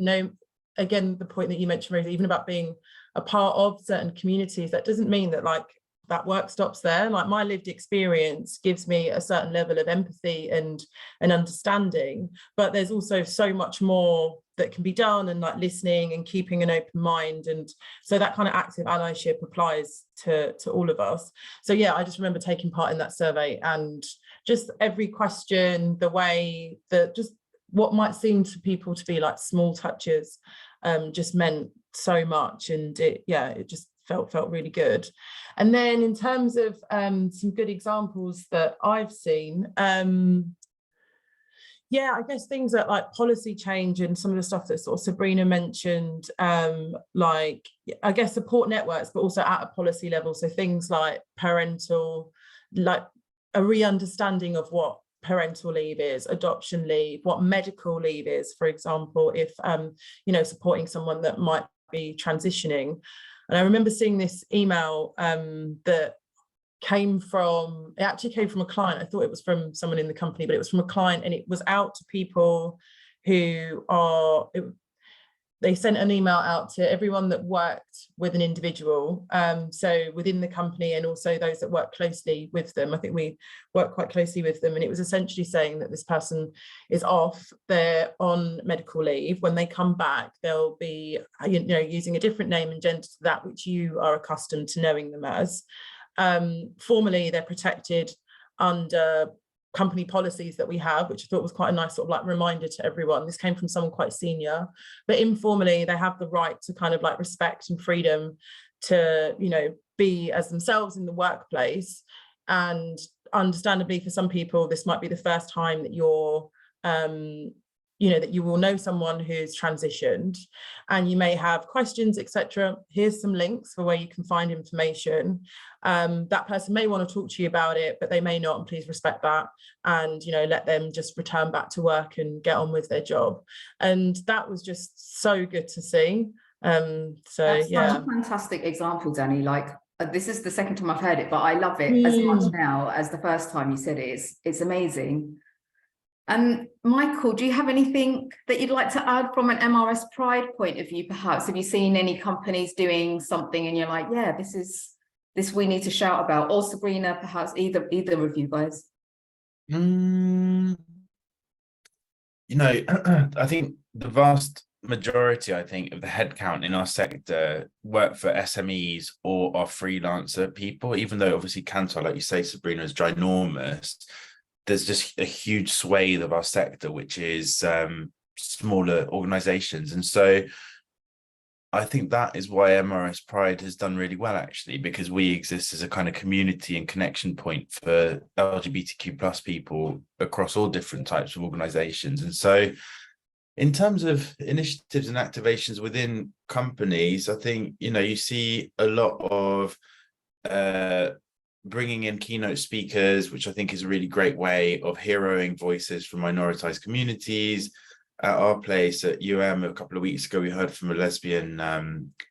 again, the point that you mentioned, Rosie, even about being a part of certain communities, that doesn't mean that like that work stops there. Like my lived experience gives me a certain level of empathy and understanding, but there's also so much more that can be done, and like listening and keeping an open mind. And so that kind of active allyship applies to all of us. So yeah, I just remember taking part in that survey, and just every question, the way that just what might seem to people to be like small touches just meant so much. And it just felt really good. And then in terms of some good examples that I've seen, I guess things that like policy change and some of the stuff that sort of Sabrina mentioned, like I guess support networks, but also at a policy level. So things like parental, like a re-understanding of what parental leave is, adoption leave, what medical leave is, for example, if supporting someone that might be transitioning. And I remember seeing this email that actually came from a client. I thought it was from someone in the company, but it was from a client, and it was out to people who they sent an email out to everyone that worked with an individual, so within the company, and also those that work closely with them. I think we work quite closely with them, and it was essentially saying that this person is off, they're on medical leave. When they come back, they'll be using a different name and gender to that which you are accustomed to knowing them as. Formally, they're protected under company policies that we have, which I thought was quite a nice sort of like reminder to everyone. This came from someone quite senior, but informally they have the right to kind of like respect and freedom to be as themselves in the workplace. And understandably, for some people this might be the first time that you're that you will know someone who's transitioned, and you may have questions, etc. Here's some links for where you can find information. That person may want to talk to you about it, but they may not, and please respect that, and let them just return back to work and get on with their job. And that was just so good to see. That's such a
fantastic example, Danny. Like this is the second time I've heard it, but I love it as much now as the first time you said it. It's amazing. And Michael, do you have anything that you'd like to add from an MRS Pride point of view, perhaps? Have you seen any companies doing something and you're like, yeah, this we need to shout about? Or Sabrina, perhaps either of you guys?
I think the vast majority, of the headcount in our sector work for SMEs or are freelancer people, even though obviously Kantar, like you say, Sabrina, is ginormous. There's just a huge swathe of our sector, which is smaller organizations. And so I think that is why MRS Pride has done really well, actually, because we exist as a kind of community and connection point for LGBTQ plus people across all different types of organizations. And so in terms of initiatives and activations within companies, I think, you see a lot of bringing in keynote speakers, which I think is a really great way of heroing voices from minoritized communities. At our place at UM a couple of weeks ago, we heard from a lesbian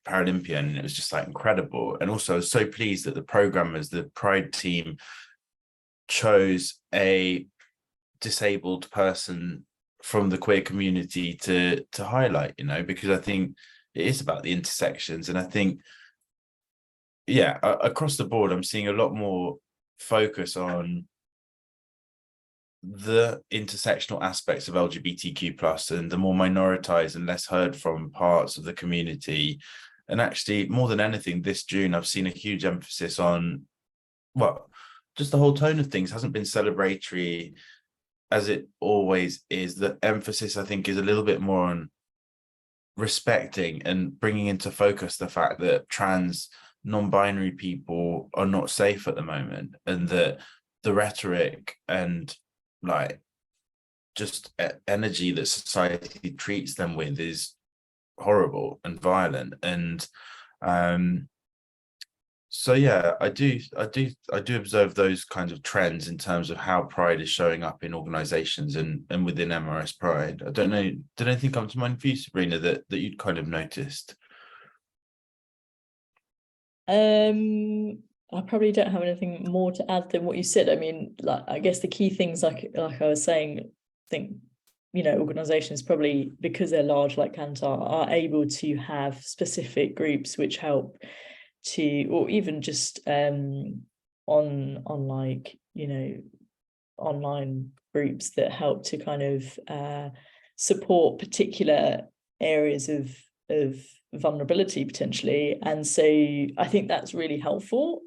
Paralympian, and it was just like incredible. And also I was so pleased that the programmers, the Pride team, chose a disabled person from the queer community to highlight, because I think it is about the intersections. And I think yeah, across the board, I'm seeing a lot more focus on the intersectional aspects of LGBTQ plus and the more minoritized and less heard from parts of the community. And actually, more than anything, this June, I've seen a huge emphasis on, well, just the whole tone of things hasn't been celebratory as it always is. The emphasis, I think, is a little bit more on respecting and bringing into focus the fact that trans non-binary people are not safe at the moment, and that the rhetoric and like just energy that society treats them with is horrible and violent. And so yeah, I do observe those kinds of trends in terms of how pride is showing up in organizations and within MRS Pride. I don't know, did anything come to mind for you, Sabrina, that you'd kind of noticed?
I probably don't have anything more to add than what you said. I mean, like, I guess the key things, like I was saying, I think, you know, organizations probably, because they're large like Kantar, are able to have specific groups which help to, or even just on like, you know, online groups that help to kind of support particular areas of vulnerability potentially. And so I think that's really helpful.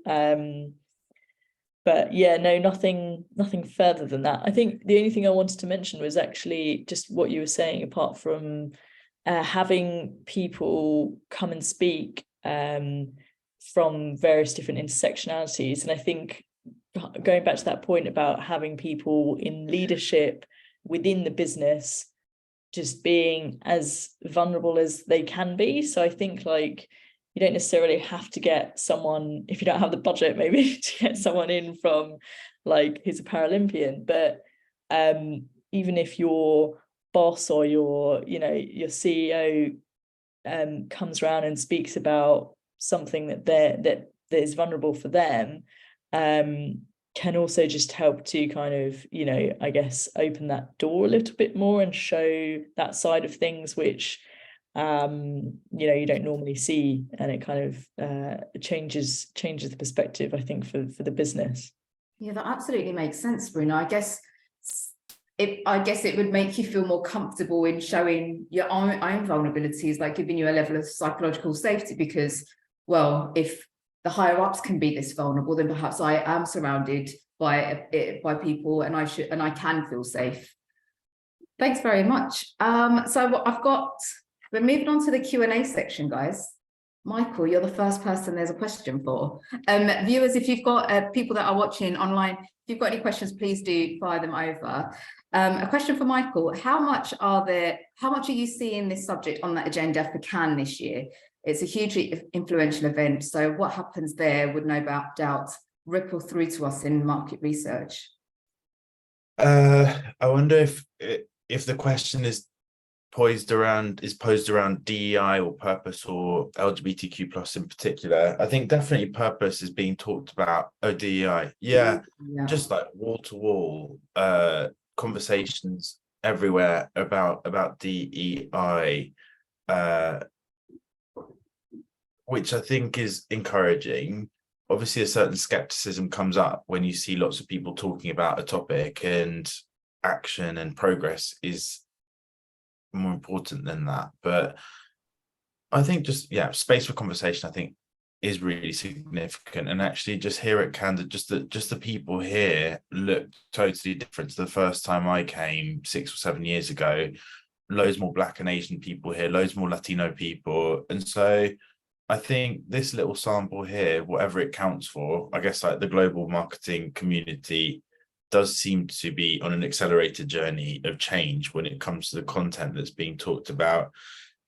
But yeah, no, nothing further than that. I think the only thing I wanted to mention was actually just what you were saying, apart from having people come and speak from various different intersectionalities. And I think going back to that point about having people in leadership within the business just being as vulnerable as they can be. So I think, like, you don't necessarily have to get someone, if you don't have the budget maybe, to get someone in from, like, who's a Paralympian, but even if your boss or your, you know, your CEO comes around and speaks about something that is vulnerable for them, can also just help to kind of, you know, I guess, open that door a little bit more and show that side of things which you know, you don't normally see, and it kind of changes the perspective, I think, for the business.
Yeah, that absolutely makes sense, Bruno. I guess it would make you feel more comfortable in showing your own vulnerabilities, like giving you a level of psychological safety, because, well, if the higher ups can be this vulnerable, then perhaps I am surrounded by people, and I can feel safe. Thanks very much. So we're moving on to the Q&A section, guys. Michael, you're the first person there's a question for. Viewers, if you've got people that are watching online, if you've got any questions, please do fire them over. A question for Michael: how much are you seeing this subject on the agenda for Cannes this year? It's a hugely influential event, so what happens there would no doubt ripple through to us in market research.
I wonder if the question is posed around DEI or purpose, or LGBTQ plus in particular. I think definitely purpose is being talked about. Oh, DEI, yeah. Just like wall-to-wall conversations everywhere about DEI, which I think is encouraging. Obviously, a certain skepticism comes up when you see lots of people talking about a topic, and action and progress is more important than that. But I think just, yeah, space for conversation, I think, is really significant. And actually, just here at Cannes, just the people here look totally different to the first time I came 6 or 7 years ago. Loads more Black and Asian people here, loads more Latino people. And so I think this little sample here, whatever it counts for, I guess, like, the global marketing community does seem to be on an accelerated journey of change when it comes to the content that's being talked about.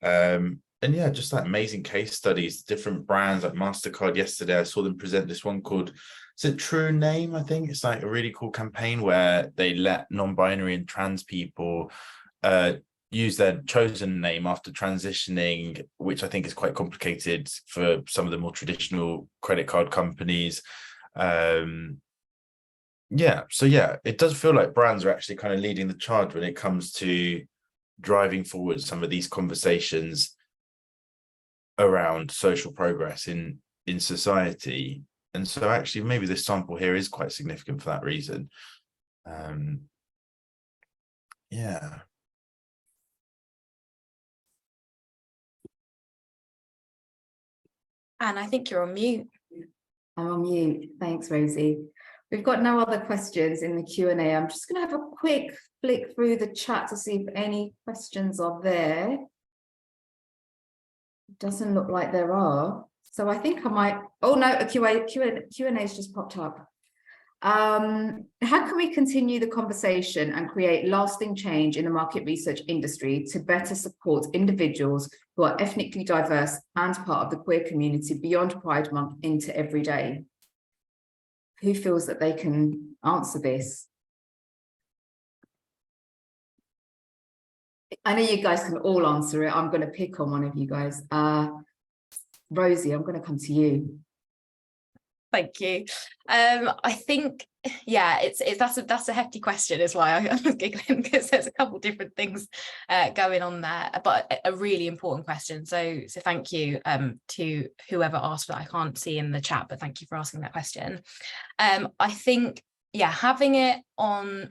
And yeah, just like amazing case studies, different brands like MasterCard. Yesterday, I saw them present this one called, is it True Name? I think it's like a really cool campaign where they let non-binary and trans people use their chosen name after transitioning, which I think is quite complicated for some of the more traditional credit card companies. Yeah, so yeah, it does feel like brands are actually kind of leading the charge when it comes to driving forward some of these conversations around social progress in in society. And so actually maybe this sample here is quite significant for that reason. Yeah.
And I think you're on mute.
I'm on mute. Thanks, Rosie. We've got no other questions in the Q&A. I'm just going to have a quick flick through the chat to see if any questions are there. Doesn't look like there are. So I think I might, oh no, a Q&A has just popped up. How can we continue the conversation and create lasting change in the market research industry to better support individuals who are ethnically diverse and part of the queer community beyond Pride Month into every day? Who feels that they can answer this? I know you guys can all answer it. I'm going to pick on one of you guys. Rosie, I'm going to come to you.
Thank you. I think, yeah, that's a hefty question, is why I was giggling, because there's a couple different things going on there, but a really important question. So thank you to whoever asked that. I can't see in the chat, but thank you for asking that question. I think, yeah, having it on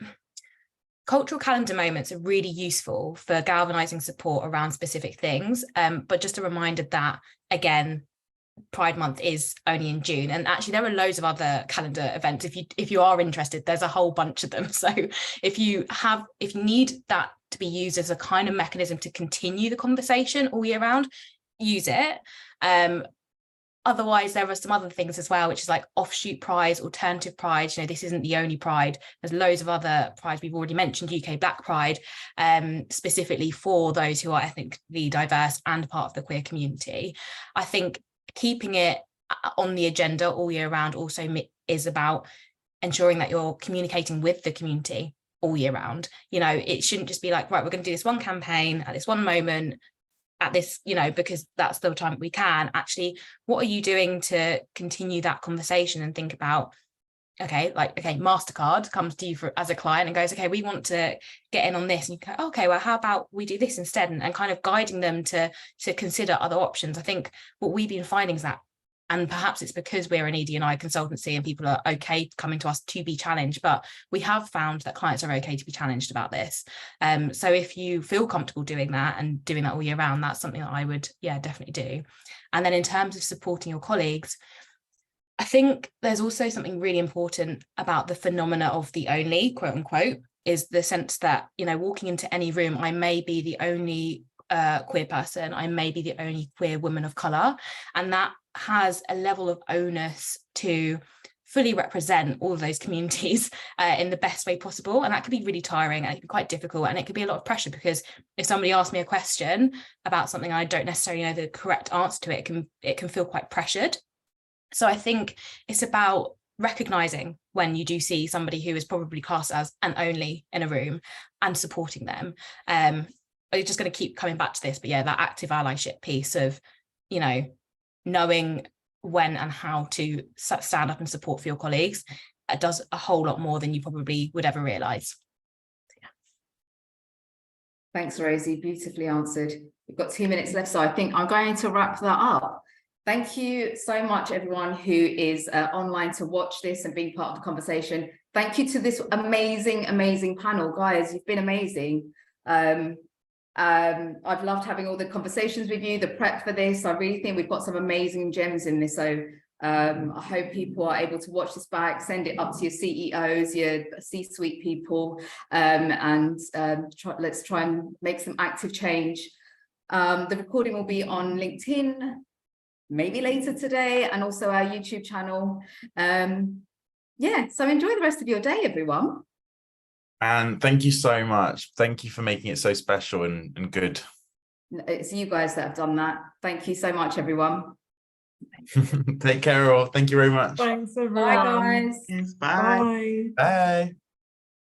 cultural calendar moments are really useful for galvanizing support around specific things. But just a reminder that, again, Pride Month is only in June, and actually there are loads of other calendar events. If you are interested, there's a whole bunch of them. So if you need that to be used as a kind of mechanism to continue the conversation all year round, use it. Otherwise, there are some other things as well, which is like offshoot prides, alternative prides. You know, this isn't the only pride. There's loads of other prides. We've already mentioned UK Black Pride, specifically for those who are ethnically diverse and part of the queer community. I think keeping it on the agenda all year round also is about ensuring that you're communicating with the community all year round. You know, it shouldn't just be like, right, we're going to do this one campaign at this one moment, at this, you know, because that's the time we can. Actually, what are you doing to continue that conversation and think about, okay, MasterCard comes to you as a client and goes, okay, we want to get in on this, and you go, okay, well, how about we do this instead, and kind of guiding them to consider other options. I think what we've been finding is that, and perhaps it's because we're an ED&I consultancy and people are okay coming to us to be challenged, but we have found that clients are okay to be challenged about this. So if you feel comfortable doing that and doing that all year round, that's something that I would, yeah, definitely do. And then in terms of supporting your colleagues, I think there's also something really important about the phenomena of the only, quote unquote, is the sense that, you know, walking into any room, I may be the only queer person, I may be the only queer woman of colour, and that has a level of onus to fully represent all of those communities in the best way possible. And that could be really tiring, and it can be quite difficult, and it could be a lot of pressure, because if somebody asks me a question about something I don't necessarily know the correct answer to it can feel quite pressured. So I think it's about recognizing when you do see somebody who is probably classed as an only in a room and supporting them. I'm just going to keep coming back to this, but yeah, that active allyship piece of, you know, knowing when and how to stand up and support for your colleagues does a whole lot more than you probably would ever realise. Yeah.
Thanks, Rosie. Beautifully answered. We've got 2 minutes left, so I think I'm going to wrap that up. Thank you so much, everyone who is online to watch this and being part of the conversation. Thank you to this amazing, amazing panel. Guys, you've been amazing. I've loved having all the conversations with you, the prep for this. I really think we've got some amazing gems in this. So I hope people are able to watch this back, send it up to your CEOs, your C-suite people, let's try and make some active change. The recording will be on LinkedIn, maybe later today, and also our YouTube channel. Yeah, so enjoy the rest of your day, everyone.
And thank you so much. Thank you for making it so special and good.
It's you guys that have done that. Thank you so much, everyone.
Take care all. Thank you very much.
Thanks, everyone.
Bye, guys.
Yes, bye.
Bye.
Bye.